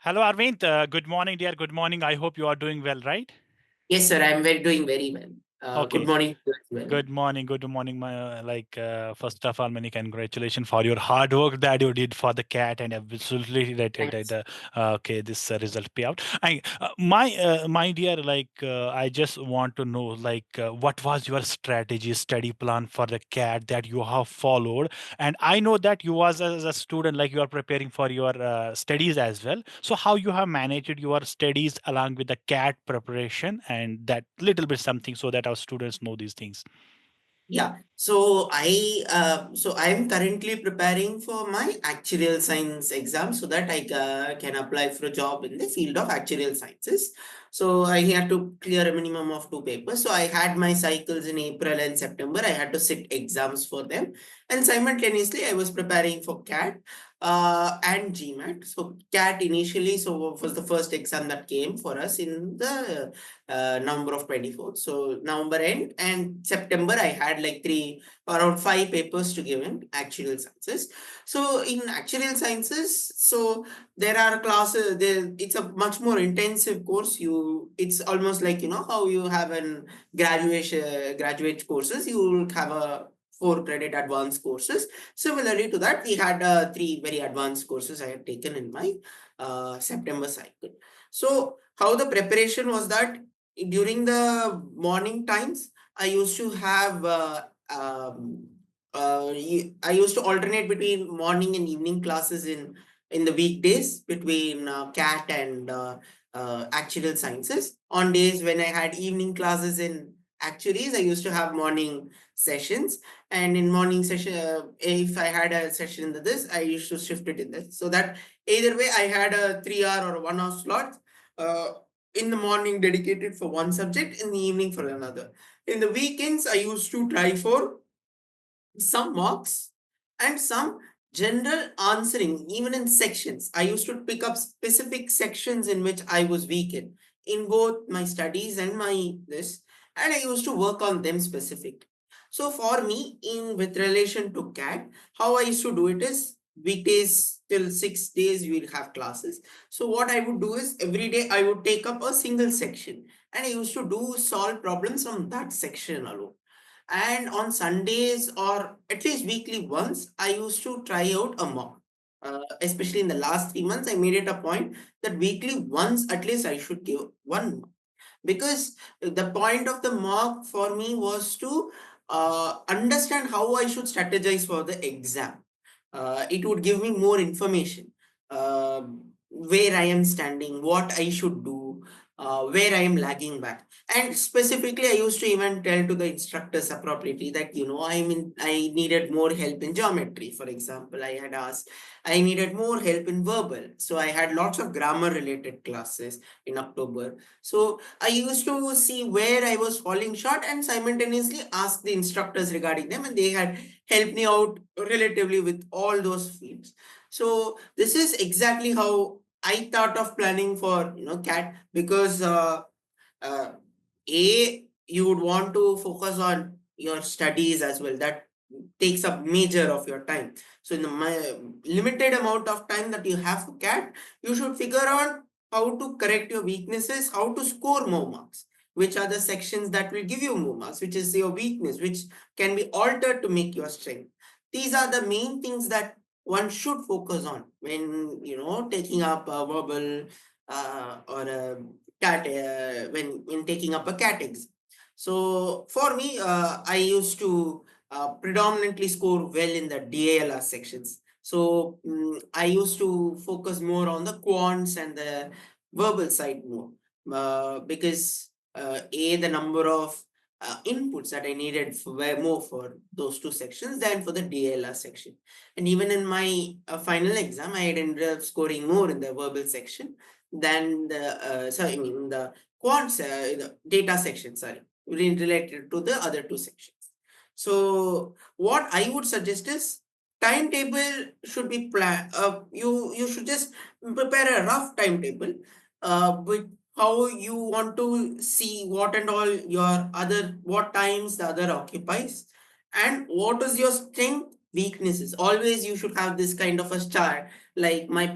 Hello, Arvind. Good morning, dear. Good morning. I hope you are doing well, right? Yes, sir. I'm doing very well. Good Okay. morning to you as well. Good morning. Good morning. First of all, many congratulations for your hard work that you did for the cat, and absolutely that Thanks. okay, this result payout. My dear, I just want to know, what was your strategy, study plan for the cat that you have followed? And I know that you was as a student, like you are preparing for your studies as well. So how you have managed your studies along with the cat preparation, and that little bit something so that our students know these things. Yeah. So I'm currently preparing for my actuarial science exam so that I can apply for a job in the field of actuarial sciences. So I had to clear a minimum of two papers. So I had my cycles in April and September. I had to sit exams for them, and simultaneously I was preparing for CAT and GMAT. So CAT initially was the first exam that came for us in the November of 24th. So November end and September, I had like around five papers to give in actuarial sciences. So in actuarial sciences, so there are classes. It's a much more intensive course. It's almost like how you have an graduate courses. You will have a 4 credit advanced courses. Similarly to that, we had three very advanced courses I had taken in my September cycle. So how the preparation was that during the morning times, I used to have I used to alternate between morning and evening classes in the weekdays between CAT and actuarial sciences. On days when I had evening classes in actuaries, I used to have morning sessions. And in morning session, if I had a session in this, I used to shift it in this. So that either way, I had a 3 hour or 1 hour slot. In the morning dedicated for one subject, in the evening for another. In the weekends, I used to try for some mocks and some general answering, even in sections. I used to pick up specific sections in which I was weak in both my studies and my this, and I used to work on them specific. So for me, in with relation to CAT, how I used to do it is weekdays till 6 days we will have classes. So what I would do is every day I would take up a single section and I used to do solve problems from that section alone. And on Sundays or at least weekly once, I used to try out a mock. Especially in the last 3 months, I made it a point that weekly once at least I should give one mock. Because the point of the mock for me was to understand how I should strategize for the exam. It would give me more information, where I am standing, what I should do, where I am lagging back. And specifically, I used to even tell to the instructors appropriately that, I needed more help in geometry. For example, I had asked, I needed more help in verbal. So I had lots of grammar related classes in October. So I used to see where I was falling short and simultaneously ask the instructors regarding them, and they had helped me out relatively with all those fields. So this is exactly how I thought of planning for CAT, because uh, a you would want to focus on your studies as well. That takes up major of your time. So in the limited amount of time that you have for CAT, you should figure out how to correct your weaknesses, how to score more marks, which are the sections that will give you more marks, which is your weakness, which can be altered to make your strength. These are the main things that one should focus on when taking up a verbal or a cat when taking up a cat exam. So for me, I used to predominantly score well in the DALR sections. So I used to focus more on the quants and the verbal side more, because the number of inputs that I needed were more for those two sections than for the DLR section. And even in my final exam, I had ended up scoring more in the verbal section than the quants, the data section, sorry, related to the other two sections. So what I would suggest is timetable should be planned. You should just prepare a rough timetable with how you want to see what and all your other what times the other occupies, and what is your strength weaknesses. Always you should have this kind of a chart Like my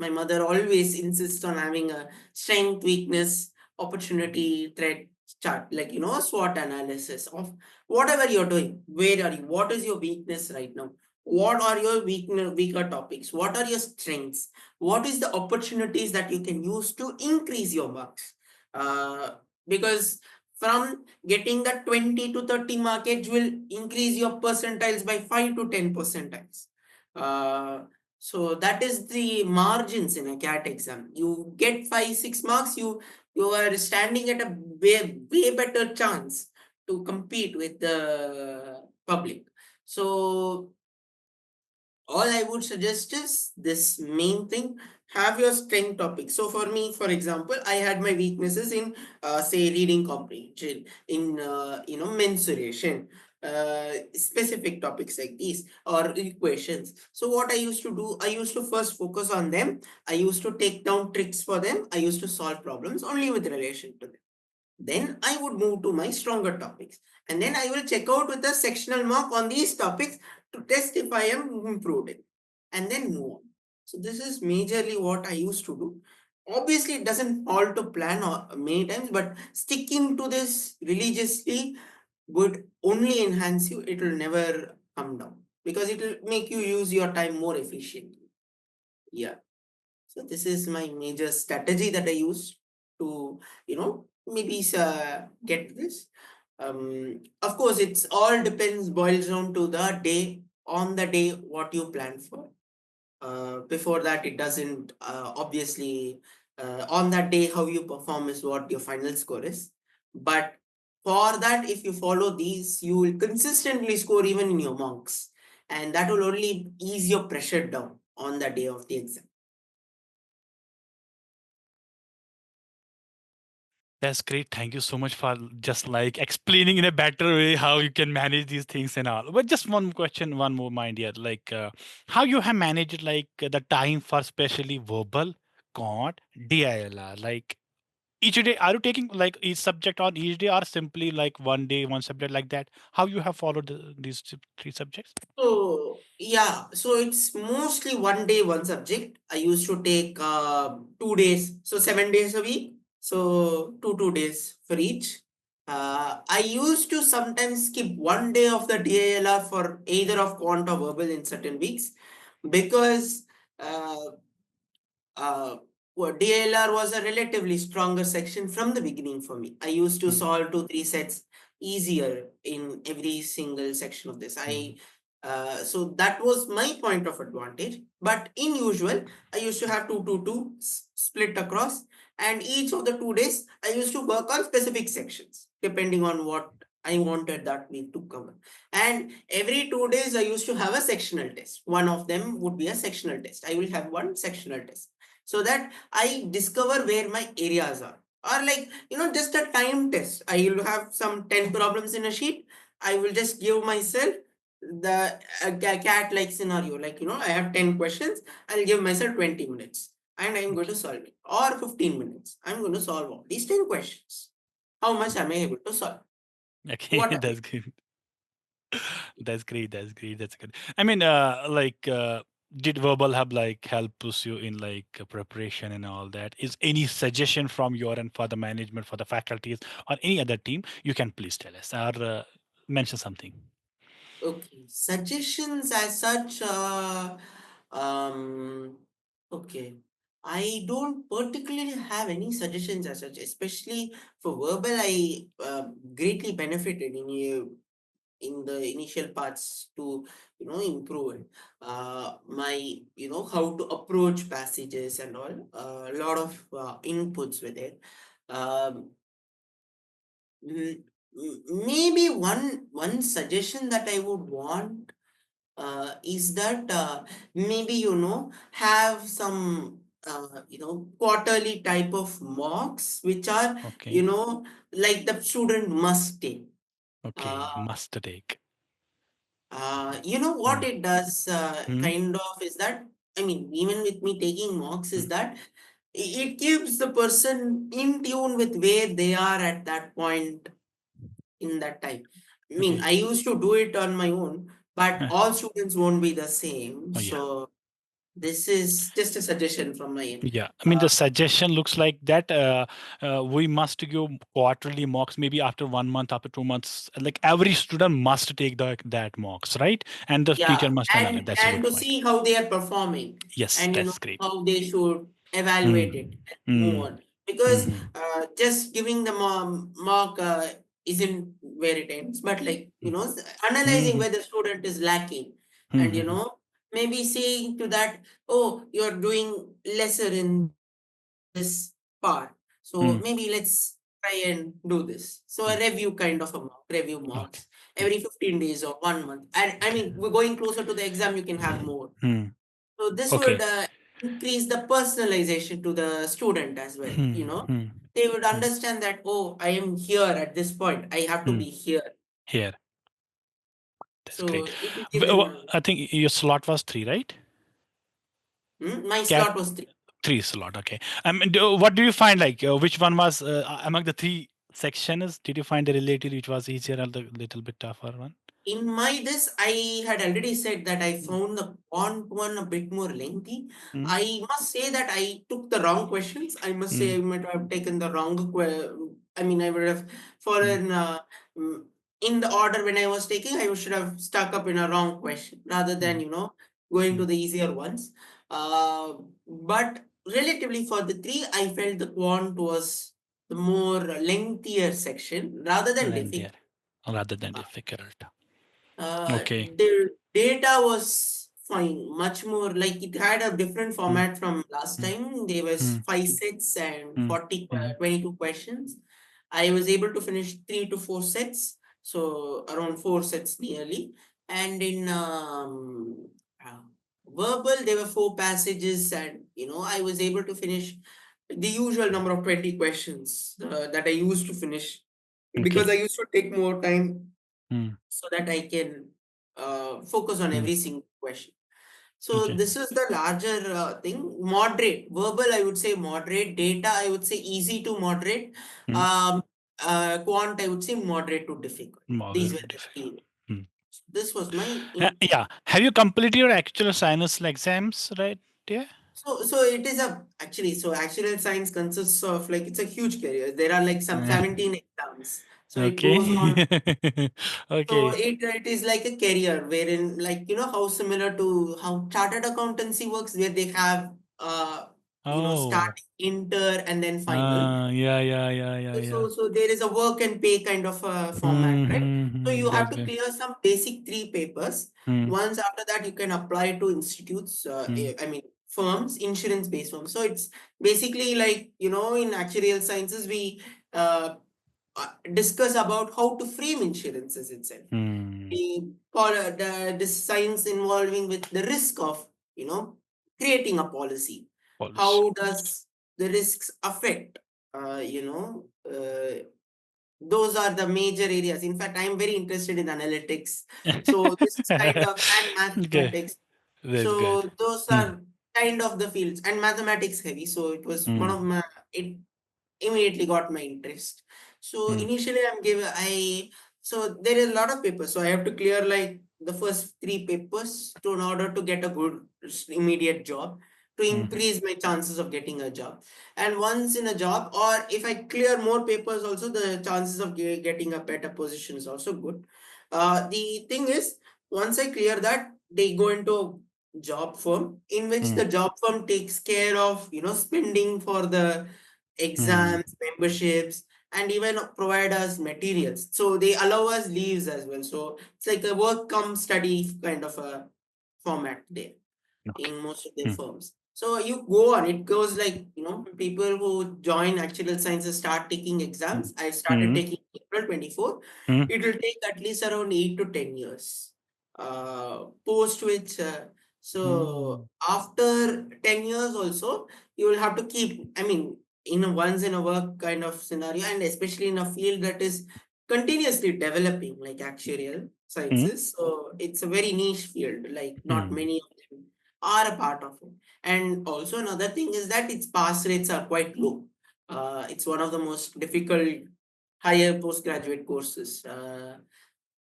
mother always insists on having a strength, weakness, opportunity, threat chart, like, a SWOT analysis of whatever you're doing. Where are you? What is your weakness right now? What are your weaker topics? What are your strengths? What is the opportunities that you can use to increase your marks? Uh, because from getting the 20 to 30 markage will increase your percentiles by 5 to 10 percentiles. Uh, so that is the margins in a CAT exam. You get 5 6 marks, you are standing at a way better chance to compete with the public. So all I would suggest is this main thing: have your strength topic. So for me, for example, I had my weaknesses in, say, reading comprehension, in mensuration, specific topics like these or equations. So what I used to do, I used to first focus on them. I used to take down tricks for them. I used to solve problems only with relation to them. Then I would move to my stronger topics. And then I will check out with a sectional mark on these topics to test if I am improved in. And then move on. So this is majorly what I used to do. Obviously, it doesn't fall to plan or many times, but sticking to this religiously would only enhance you. It will never come down because it will make you use your time more efficiently. Yeah. So this is my major strategy that I use to, maybe get this. Of course, it's all depends, boils down to the day, on the day what you plan for. Before that, it doesn't, obviously, on that day how you perform is what your final score is. But for that, if you follow these, you will consistently score even in your marks, and that will only ease your pressure down on the day of the exam. That's great. Thank you so much for just like explaining in a better way how you can manage these things and all. But just one question, one more mind here, like how you have managed like the time for especially verbal, cont, DILR. Like each day, are you taking like each subject on each day, or simply like one day, one subject like that? How you have followed these three subjects? So yeah, so it's mostly one day, one subject. I used to take 2 days, so 7 days a week. So 2 days for each. I used to sometimes skip one day of the DALR for either of quant or verbal in certain weeks because uh, DLR was a relatively stronger section from the beginning for me. I used to Mhm, solve 2 3 sets easier in every single section of this. mhm, So that was my point of advantage. But in usual, I used to have 2 2 2 split across, and each of the 2 days I used to work on specific sections depending on what I wanted that week to cover. And every 2 days I used to have a sectional test. One of them would be a sectional test. I will have one sectional test so that I discover where my areas are. Or like, just a time test. I will have some 10 problems in a sheet. I will just give myself the cat like scenario. Like, I have 10 questions. I'll give myself 20 minutes and I'm going to okay. solve it. Or 15 minutes. I'm going to solve all these 10 questions. How much am I able to solve? Okay, What? that's good. That's great. That's great. That's good. I mean, like, did Verbal Hub like help push you in like preparation and all that? Is any suggestion from your end for the management, for the faculties, or any other team? You can please tell us or mention something. Okay, suggestions as such, um, okay. I don't particularly have any suggestions as such, especially for verbal. I greatly benefited in the initial parts to improve it. My how to approach passages and all. A lot of inputs with it. Um, Mm, Maybe one suggestion that I would want is that maybe have some quarterly type of mocks which are Okay. like the student must take. Uh, Okay. Must take. what Mm. it does Mm. kind of is that, I mean, even with me taking mocks, is Mm. that it keeps the person in tune with where they are at that point in that time. I mean, Okay. I used to do it on my own, but all students won't be the same. Oh yeah. So This is just a suggestion from my end. Yeah, I mean Uh, the suggestion looks like that we must give quarterly mocks, maybe after 1 month, after 2 months. Like every student must take that mocks, right? And the teacher yeah, must analyze. and That's a good to point. see how they are performing, Yes, and that's great. how they should evaluate it Mm, and move mm, on. Because mm, just giving the mark isn't where it ends, but like mm, analyzing mm, where the student is lacking, and mm, maybe saying to that, oh, you're doing lesser in this part, so maybe mm. let's try and do this. So a review Mm. kind of a mock, review marks Okay. every Mm. 15 days or 1 month. And I mean, Okay. we're going closer to the exam, you can have more. Mm. So this would Okay. increase the personalization to the student as well. Mm, mm, They would mm, understand that, oh, I am here at this point. I have to mm. be here. Here. That's great. So it will give them a, I think your slot was three, right? my Cat slot was three. three slot. Okay. What do you find like which one was among the three sections? Did you find the relative which was easier or the little bit tougher one? In my this, I had already said that I Mm, found the quant one a bit more lengthy. mm, I must say that I took the wrong questions. I must say mm, I might have taken the wrong. I mean, I would have mm, fallen mm, in the order when I was taking. I should have stuck up in a wrong question rather than mm, going to mm. the easier ones. Uh, but relatively for the three, I felt the quant was the more lengthier section rather than And difficult. there rather than difficult. Okay. The data was fine, much more like it had a different Mm, format from last mm, time. There was mm, 5 sets and mm, 22 questions. I was able to finish 3 to 4 sets, so around 4 sets nearly. And in uh, verbal, there were 4 passages, and I was able to finish the usual number of 20 questions that I used to finish, because okay. I used to take more time Mm, so that I can focus on mm, every single question. So okay. this is the larger thing. Moderate verbal, I would say moderate. Data, I would say easy to moderate. Mm, Um, Quant, I would say moderate to difficult. more These were the difficult. three. Mm. So this was my input. Yeah. Have you completed your actual sinus exams, right? Yeah. So it is a actually so actuarial science consists of, like, it's a huge career. There are like some 17 exams. So it Okay. goes on. So Okay. it is like a career wherein, like, how similar to how chartered accountancy works, where they have Oh. start, inter, and then final. Yeah, yeah, yeah, yeah, yeah. So there is a work and pay kind of a format, right? So Mm-hmm. you have That's to good. clear some basic three papers. Mm, Once after that, you can apply to institutes, mm, I mean firms, insurance-based firms. So it's basically like, in actuarial sciences, we uh, discuss about how to frame insurances itself. mm. We call the science involving with the risk of, you know, creating a policy. Polish. How does the risks affect, uh, you know, uh, those are the major areas. In fact, I'm very interested in analytics. So this is kind of, and Okay. mathematics. That's good. So those Mm, are kind of the fields, and mathematics heavy. So it was one of mm, my, it immediately got my interest. So mm, initially so there is a lot of papers. So I have to clear like the first three papers to in order to get a good immediate job, to mm, increase my chances of getting a job. And once in a job, or if I clear more papers also, the chances of getting a better position is also good. The thing is, once I clear that, they go into a job firm in which mm, the job firm takes care of, spending for the mm, exams, memberships, and even provide us materials. So they allow us leaves as well. So it's like a work come study kind of a format there okay. in most of their Mm, firms. So you go on, it goes like, people who join actuarial sciences start taking mm, exams. I started mm, taking April 24. mm, It will take at least around 8 to 10 years. Post which, so mm, after 10 years also, you will have to keep, I mean, once in a work kind of scenario, and especially in a field that is continuously developing, like actuarial mm, sciences. So it's a very niche field, like not mm, many of them are a part of it. And also another thing is that its pass rates are quite low. It's one of the most difficult higher postgraduate courses.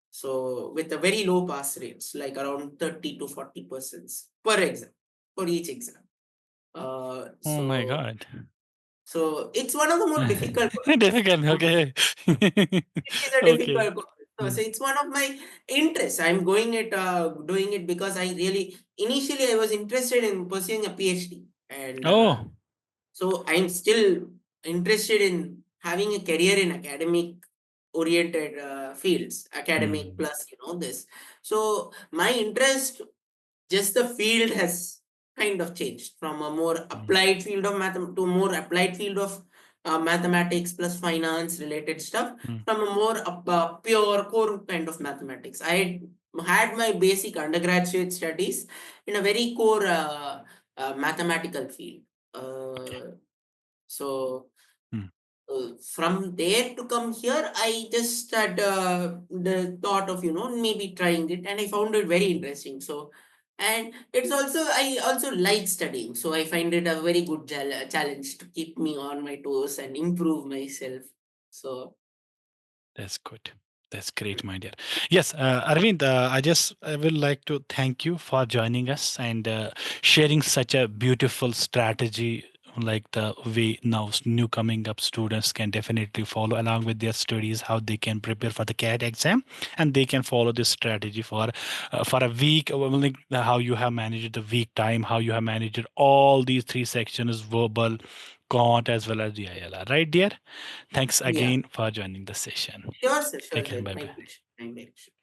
So with a very low pass rates, like around 30 to 40% per exam. for each exam. Uh, Oh my so God. so it's one of the more difficult Difficult. courses. Okay. It is a Okay. difficult course. So Mm. it's one of my interests. I'm doing it because I really initially I was interested in pursuing a PhD, and Oh. so I'm still interested in having a career in academic oriented fields, academic Mm. plus this. So my interest, just the field has kind of changed from a more Mm. applied field of math to a more applied field of mathematics plus finance related stuff, Mm. from a more pure core kind of mathematics. I had my basic undergraduate studies in a very core mathematical field. Okay. So Mm. from there to come here, I just had the thought of maybe trying it, and I found it very interesting. So, and it's also I also like studying, so I find it a very good challenge to keep me on my toes and improve myself. So That's good. That's great, my dear. Yes, Arvind, I will like to thank you for joining us and sharing such a beautiful strategy, like the way now new coming up students can definitely follow along with their studies, how they can prepare for the CAT exam, and they can follow this strategy for a week. Like how you have managed the week time, how you have managed all these three sections: verbal, quant, as well as the ILR. Right, dear? Thanks yeah, again for joining the session. sure, sir, sure. Take care. Then Bye my bye. pleasure. My pleasure.